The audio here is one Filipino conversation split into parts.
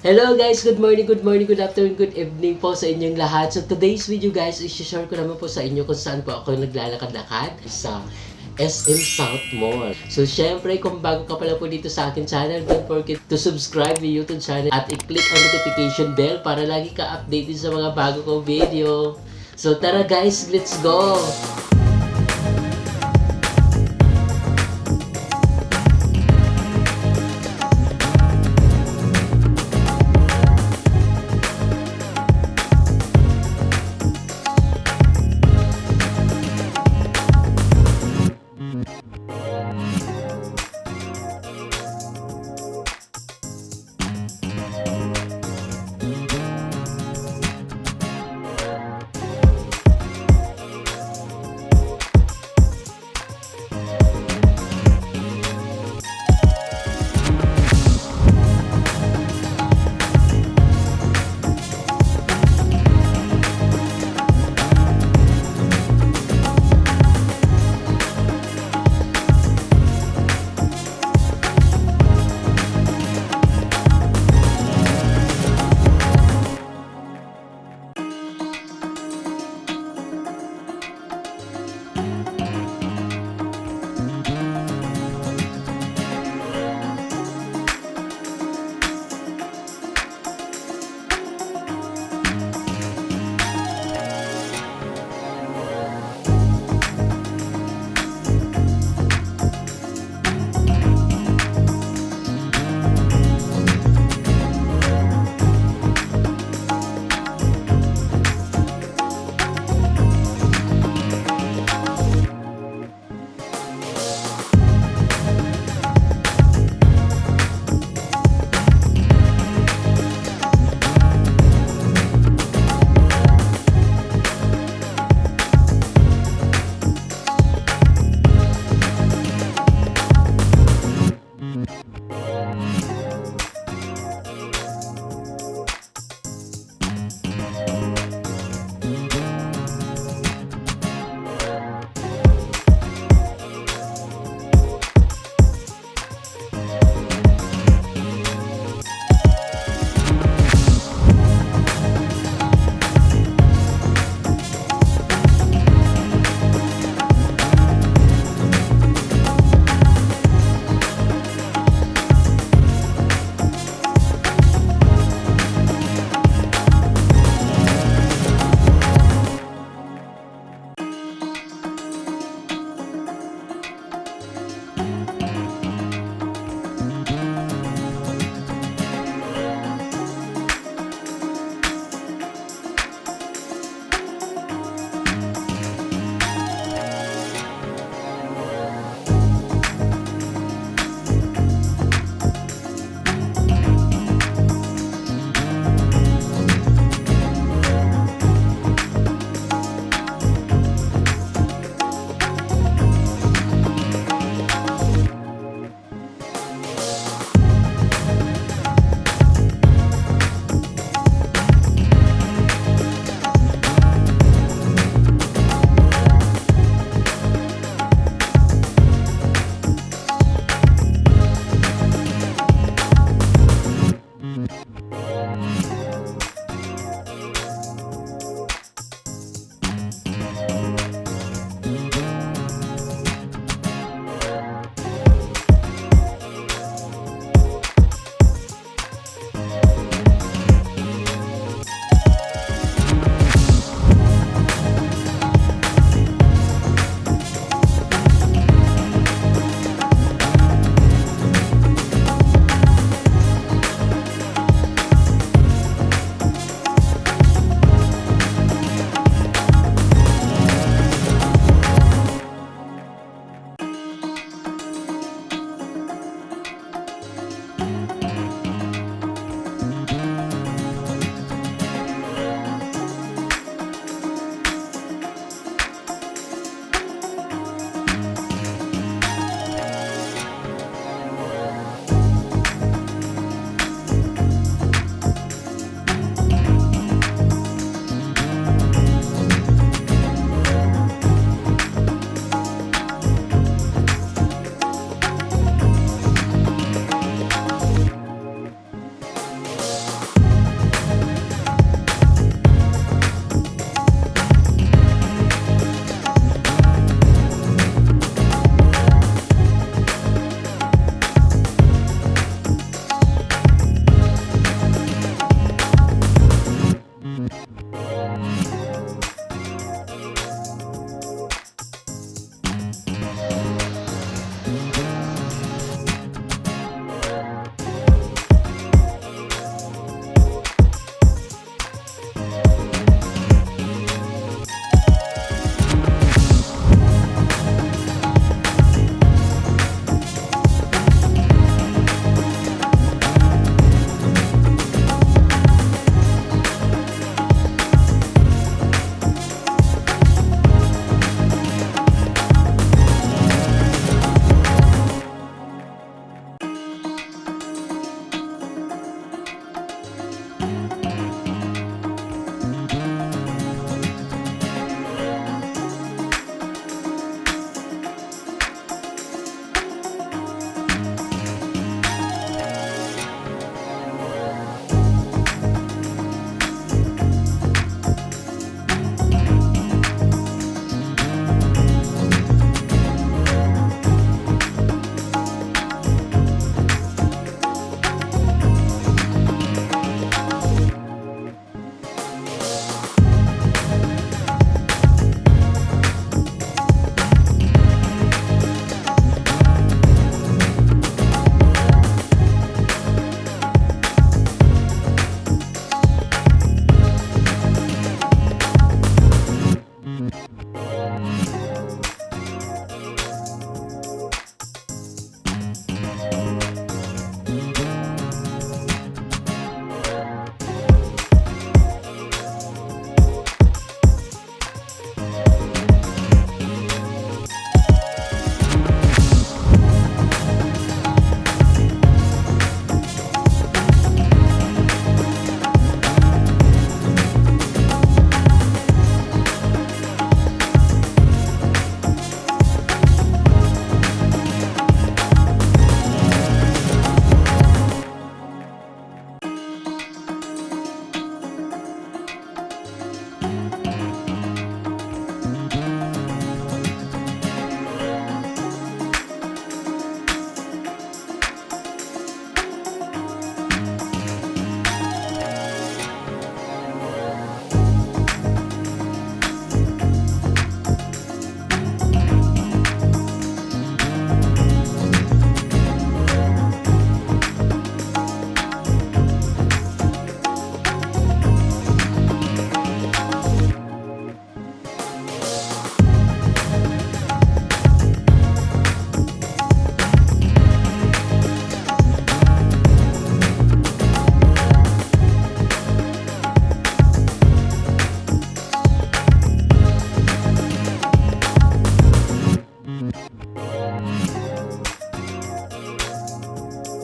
Hello guys, good morning, good afternoon, good evening po sa inyong lahat. So today's video guys, i-share ko naman po sa inyo kung saan po ako naglalakad-lakad sa SM Southmall. So syempre, kung bago ka pala po dito sa akin channel, don't forget to subscribe my YouTube channel at i-click ang notification bell para lagi ka updated sa mga bago kong video. So tara guys, let's go!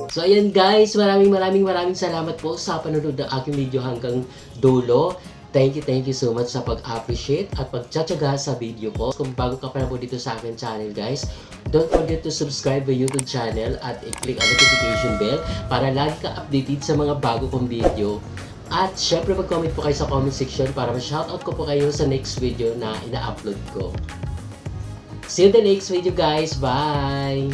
So ayan guys, maraming salamat po sa panonood ng aking video hanggang dulo. Thank you so much sa pag-appreciate at pagtsatsaga sa video ko. Kung bago ka pa na po dito sa akin channel guys, don't forget to subscribe my YouTube channel at i-click ang notification bell para lagi ka updated sa mga bago kong video. At syempre mag-comment po kayo sa comment section para ma-shoutout ko po kayo sa next video na ina-upload ko. See you in the next video guys. Bye!